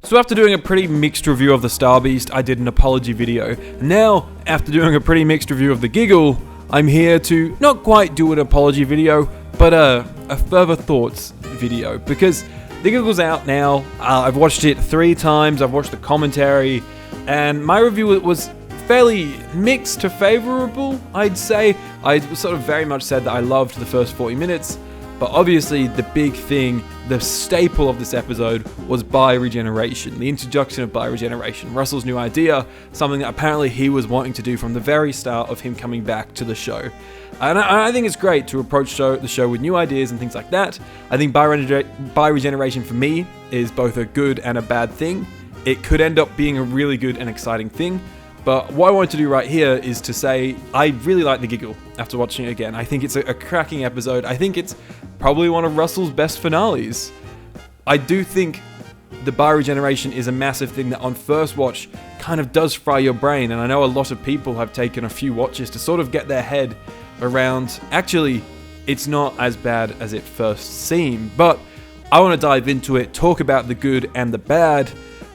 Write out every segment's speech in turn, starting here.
So after doing a pretty mixed review of the Star Beast, I did an apology video. Now, after doing a pretty mixed review of the Giggle, I'm here to not quite do an apology video, but a further thoughts video, because the Giggle's out now. I've watched it 3 times, I've watched the commentary, and my review was fairly mixed to favorable, I'd say. I sort of very much said that I loved the first 40 minutes, but obviously the big thing, the staple of this episode, was bioregeneration, the introduction of bioregeneration, Russell's new idea, something that apparently he was wanting to do from the very start of him coming back to the show. And I think it's great to approach the show with new ideas and things like that. I think bioregeneration for me is both a good and a bad thing. It could end up being a really good and exciting thing. But what I wanted to do right here is to say I really like the Giggle after watching it again. I think it's a cracking episode. I think it's probably one of Russell's best finales. I do think the bioregeneration is a massive thing that on first watch kind of does fry your brain. And I know a lot of people have taken a few watches to sort of get their head around, actually, it's not as bad as it first seemed. But I want to dive into it, talk about the good and the bad,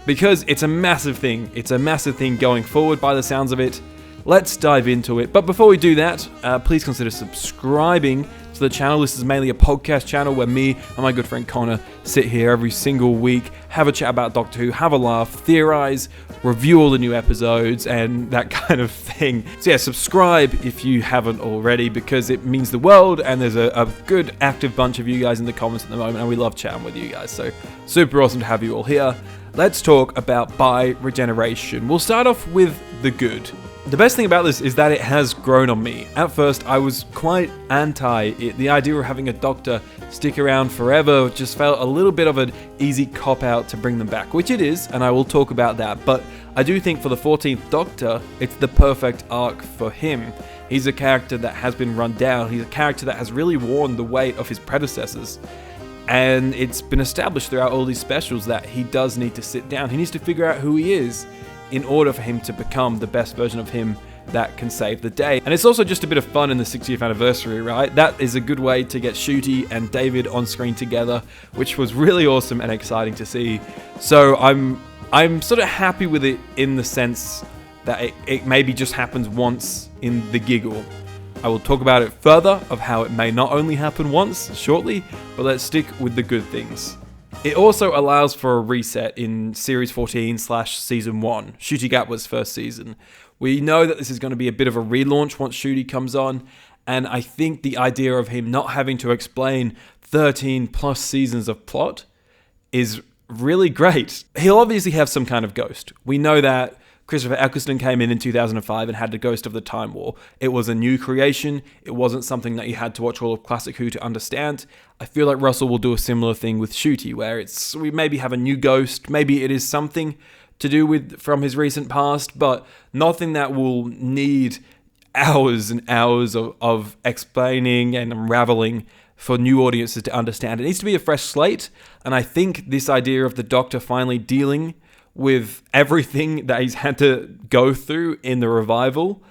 because it's a massive thing. It's a massive thing going forward by the sounds of it. Let's dive into it. But before we do that, please consider subscribing to the channel. This is mainly a podcast channel where me and my good friend Connor sit here every single week, have a chat about Doctor Who, have a laugh, theorize, review all the new episodes, and that kind of thing. So yeah, subscribe if you haven't already, because it means the world, and there's a good active bunch of you guys in the comments at the moment, and we love chatting with you guys. So super awesome to have you all here. Let's talk about bioregeneration. We'll start off with the good. The best thing about this is that it has grown on me. At first, I was quite anti it. The idea of having a Doctor stick around forever just felt a little bit of an easy cop-out to bring them back, which it is, and I will talk about that. But I do think for the 14th Doctor, it's the perfect arc for him. He's a character that has been run down. He's a character that has really worn the weight of his predecessors. And it's been established throughout all these specials that he does need to sit down. He needs to figure out who he is in order for him to become the best version of him that can save the day. And it's also just a bit of fun in the 60th anniversary, right? That is a good way to get Ncuti and David on screen together, which was really awesome and exciting to see. So I'm sort of happy with it in the sense that it maybe just happens once in the Giggle. I will talk about it further of how it may not only happen once shortly, but let's stick with the good things. It also allows for a reset in Series 14/Season 1, Ncuti Gatwa's first season. We know that this is going to be a bit of a relaunch once Ncuti comes on, and I think the idea of him not having to explain 13 plus seasons of plot is really great. He'll obviously have some kind of ghost. We know that Christopher Eccleston came in 2005 and had the Ghost of the Time War. It was a new creation. It wasn't something that you had to watch all of Classic Who to understand. I feel like Russell will do a similar thing with Ncuti, where we maybe have a new ghost. Maybe it is something to do with from his recent past, but nothing that will need hours and hours of explaining and unraveling for new audiences to understand. It needs to be a fresh slate, and I think this idea of the Doctor finally dealing with everything that he's had to go through in the revival,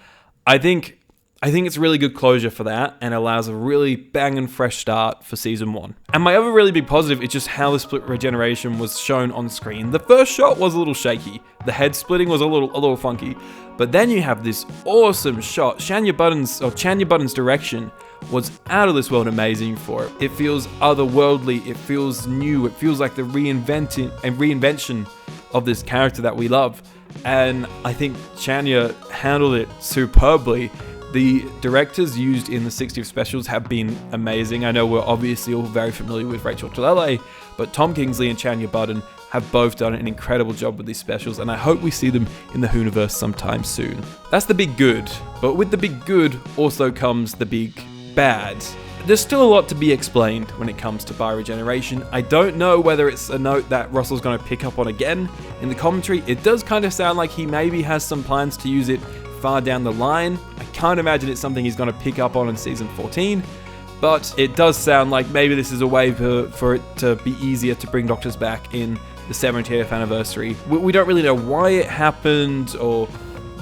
I think it's really good closure for that, and allows a really banging fresh start for season 1. And my other really big positive is just how the split regeneration was shown on screen. The first shot was a little shaky. The head splitting was a little funky. But then you have this awesome shot. Chanya Button's direction was out of this world amazing for it. It feels otherworldly, it feels new, it feels like the reinvention of this character that we love. And I think Chanya handled it superbly. The directors used in the 60th specials have been amazing. I know we're obviously all very familiar with Rachel Talalay, but Tom Kingsley and Chanya Button have both done an incredible job with these specials, and I hope we see them in the Whoniverse sometime soon. That's the big good, but with the big good also comes the big bad. There's still a lot to be explained when it comes to bioregeneration. I don't know whether it's a note that Russell's going to pick up on again in the commentary. It does kind of sound like he maybe has some plans to use it far down the line. I can't imagine it's something he's going to pick up on in season 14, but it does sound like maybe this is a way for it to be easier to bring Doctors back in the 70th anniversary. We don't really know why it happened, or,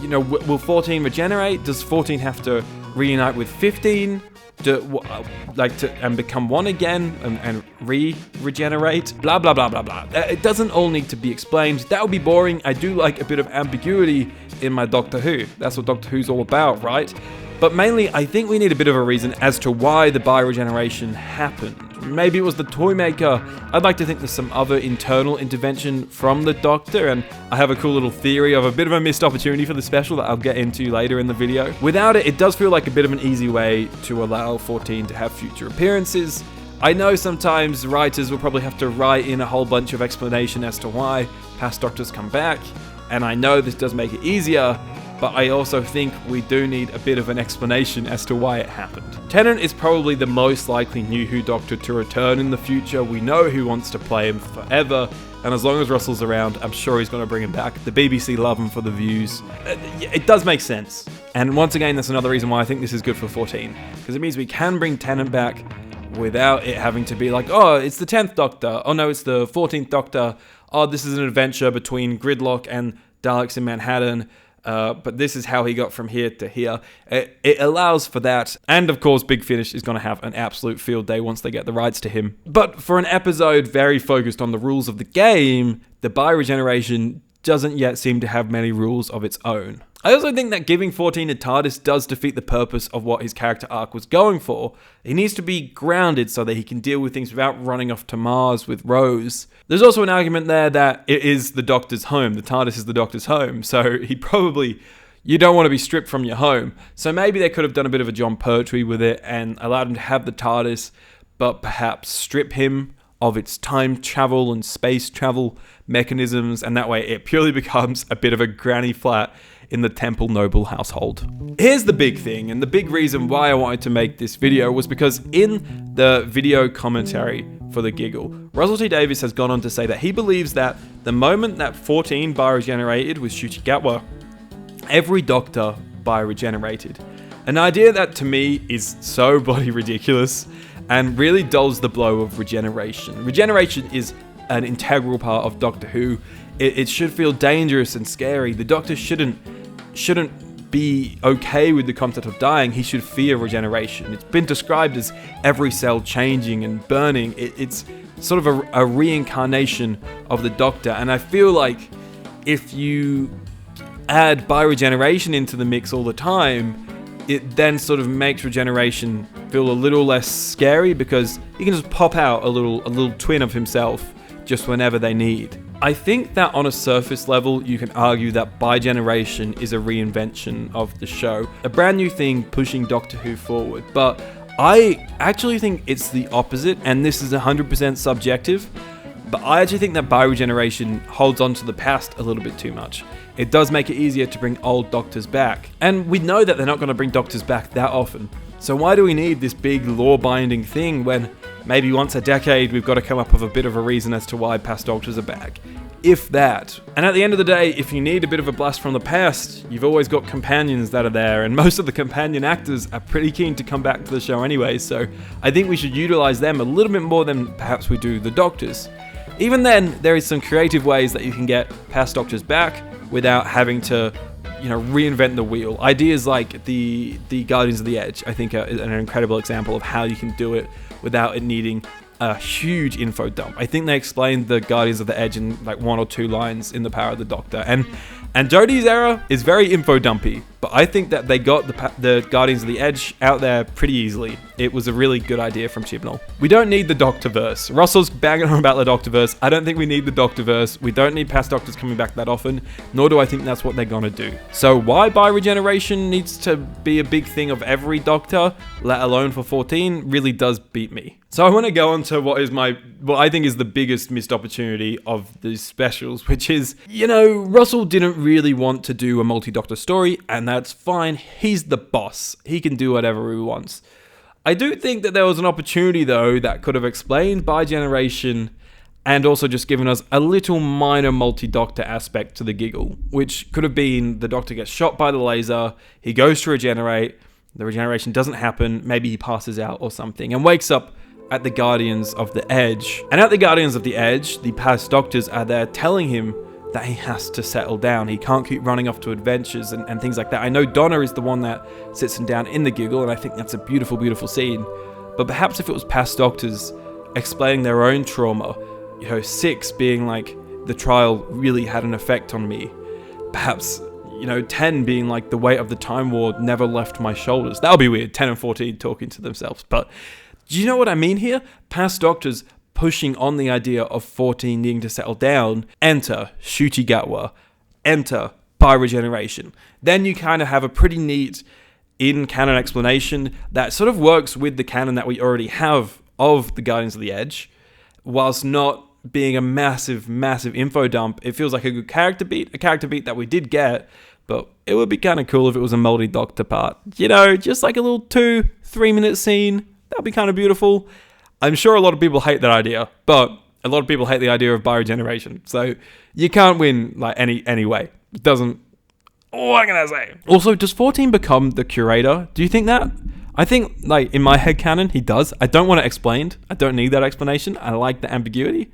will 14 regenerate? Does 14 have to reunite with 15? and become one again and regenerate, blah blah blah blah blah. It doesn't all need to be explained. That would be boring. I do like a bit of ambiguity in my Doctor Who. That's what Doctor Who's all about, right? But mainly, I think we need a bit of a reason as to why the bioregeneration happened. Maybe it was the Toymaker. I'd like to think there's some other internal intervention from the Doctor, and I have a cool little theory of a bit of a missed opportunity for the special that I'll get into later in the video. Without it, it does feel like a bit of an easy way to allow 14 to have future appearances. I know sometimes writers will probably have to write in a whole bunch of explanation as to why past Doctors come back, and I know this does make it easier, but I also think we do need a bit of an explanation as to why it happened. Tennant is probably the most likely New Who Doctor to return in the future. We know who wants to play him forever, and as long as Russell's around, I'm sure he's going to bring him back. The BBC love him for the views. It does make sense. And once again, that's another reason why I think this is good for 14, because it means we can bring Tennant back without it having to be like, oh, it's the 10th Doctor, oh no, it's the 14th Doctor, oh, this is an adventure between Gridlock and Daleks in Manhattan, but this is how he got from here to here. It allows for that, and of course Big Finish is going to have an absolute field day once they get the rights to him. But for an episode very focused on the rules of the game, the bioregeneration doesn't yet seem to have many rules of its own. I also think that giving 14 a TARDIS does defeat the purpose of what his character arc was going for. He needs to be grounded so that he can deal with things without running off to Mars with Rose. There's also an argument there that it is the Doctor's home. The TARDIS is the Doctor's home, so you don't want to be stripped from your home. So maybe they could have done a bit of a John Pertwee with it and allowed him to have the TARDIS, but perhaps strip him of its time travel and space travel mechanisms, and that way it purely becomes a bit of a granny flat in the Temple Noble household. Here's the big thing, and the big reason why I wanted to make this video was because in the video commentary for The Giggle, Russell T Davies has gone on to say that he believes that the moment that 14 bioregenerated with Ncuti Gatwa, every Doctor bioregenerated. An idea that to me is so bloody ridiculous and really dulls the blow of regeneration. Regeneration is an integral part of Doctor Who. It should feel dangerous and scary. The Doctor shouldn't be okay with the concept of dying. He should fear regeneration. It's been described as every cell changing and burning. It's sort of a reincarnation of the Doctor, and I feel like if you add bioregeneration into the mix all the time, it then sort of makes regeneration feel a little less scary, because he can just pop out a little twin of himself just whenever they need. I think that on a surface level, you can argue that Bi-Generation is a reinvention of the show, a brand new thing pushing Doctor Who forward, but I actually think it's the opposite, and this is 100% subjective, but I actually think that Bioregeneration holds on to the past a little bit too much. It does make it easier to bring old Doctors back, and we know that they're not going to bring Doctors back that often, so why do we need this big law-binding thing when maybe once a decade we've got to come up with a bit of a reason as to why past Doctors are back? If that. And at the end of the day, if you need a bit of a blast from the past, you've always got companions that are there, and most of the companion actors are pretty keen to come back to the show anyway, so I think we should utilize them a little bit more than perhaps we do the Doctors. Even then, there is some creative ways that you can get past Doctors back without having to, reinvent the wheel. Ideas like the Guardians of the Edge, I think, are an incredible example of how you can do it without it needing a huge info dump. I think they explained the Guardians of the Edge in like 1 or 2 lines in The Power of the Doctor, and Jodie's era is very info dumpy, but I think that they got the Guardians of the Edge out there pretty easily. It was a really good idea from Chibnall. We don't need the Doctorverse. Russell's banging on about the Doctorverse. I don't think we need the Doctorverse. We don't need past Doctors coming back that often, nor do I think that's what they're gonna do. So why Bioregeneration needs to be a big thing of every Doctor, let alone for 14, really does beat me. So I want to go on to what I think is the biggest missed opportunity of these specials, which is, Russell didn't really want to do a multi-Doctor story, and that's fine. He's the boss. He can do whatever he wants. I do think that there was an opportunity, though, that could have explained Bi-Generation and also just given us a little minor multi-Doctor aspect to the Giggle, which could have been the Doctor gets shot by the laser, he goes to regenerate, the regeneration doesn't happen, maybe he passes out or something, and wakes up at the Guardians of the Edge. And at the Guardians of the Edge, the past Doctors are there telling him that he has to settle down. He can't keep running off to adventures and things like that. I know Donna is the one that sits him down in the giggle, and I think that's a beautiful, beautiful scene. But perhaps if it was past doctors explaining their own trauma, 6 being like, the trial really had an effect on me. Perhaps, 10 being like, the weight of the Time War never left my shoulders. That would be weird, 10 and 14 talking to themselves. But do you know what I mean here? Past doctors pushing on the idea of 14 needing to settle down. Enter Shuchigatwa. Enter bioregeneration. Then you kind of have a pretty neat in-canon explanation that sort of works with the canon that we already have of the Guardians of the Edge, whilst not being a massive, massive info dump. It feels like a good character beat, a character beat that we did get, but it would be kind of cool if it was a multi-doctor part. Just like a little 2-3 minute scene. That'd be kind of beautiful. I'm sure a lot of people hate that idea, but a lot of people hate the idea of bioregeneration. So you can't win like any way. It doesn't. What can I say? Also, does 14 become the curator? Do you think that? I think, like, in my headcanon, he does. I don't want it explained. I don't need that explanation. I like the ambiguity.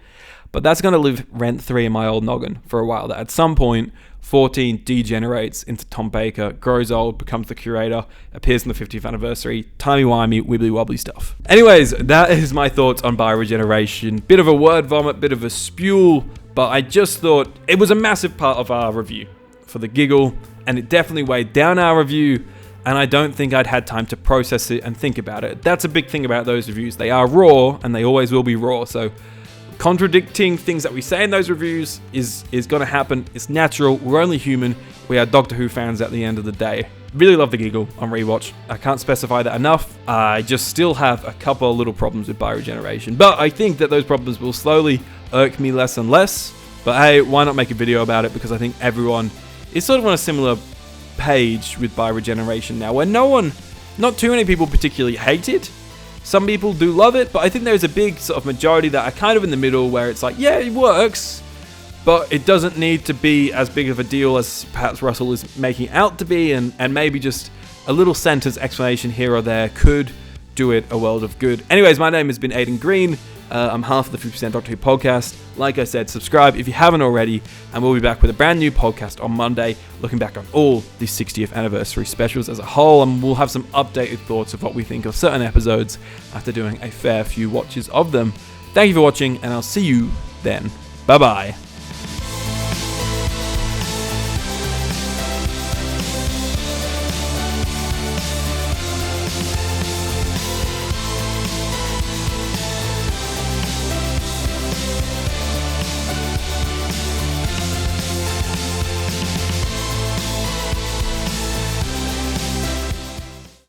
But that's going to live rent-free in my old noggin for a while. That at some point, 14 degenerates into Tom Baker, grows old, becomes the curator, appears in the 50th anniversary, timey-wimey, wibbly-wobbly stuff. Anyways, that is my thoughts on bioregeneration. Bit of a word vomit, bit of a spew, but I just thought it was a massive part of our review for the giggle, and it definitely weighed down our review, and I don't think I'd had time to process it and think about it. That's a big thing about those reviews. They are raw, and they always will be raw, so contradicting things that we say in those reviews is going to happen. It's natural. We're only human. We are Doctor Who fans at the end of the day. Really love the giggle on rewatch. I can't specify that enough. I just still have a couple of little problems with bioregeneration, but I think that those problems will slowly irk me less and less. But hey, why not make a video about it? Because I think everyone is sort of on a similar page with bioregeneration now, where not too many people particularly hate it. Some people do love it, but I think there's a big sort of majority that are kind of in the middle, where it's like, yeah, it works, but it doesn't need to be as big of a deal as perhaps Russell is making out to be, and maybe just a little sentence explanation here or there could do it a world of good. Anyways, my name has been Aidan Green. I'm half of the 50% Doctor Who podcast. Like I said, subscribe if you haven't already, and we'll be back with a brand new podcast on Monday, looking back on all the 60th anniversary specials as a whole, and we'll have some updated thoughts of what we think of certain episodes after doing a fair few watches of them. Thank you for watching, and I'll see you then. Bye-bye.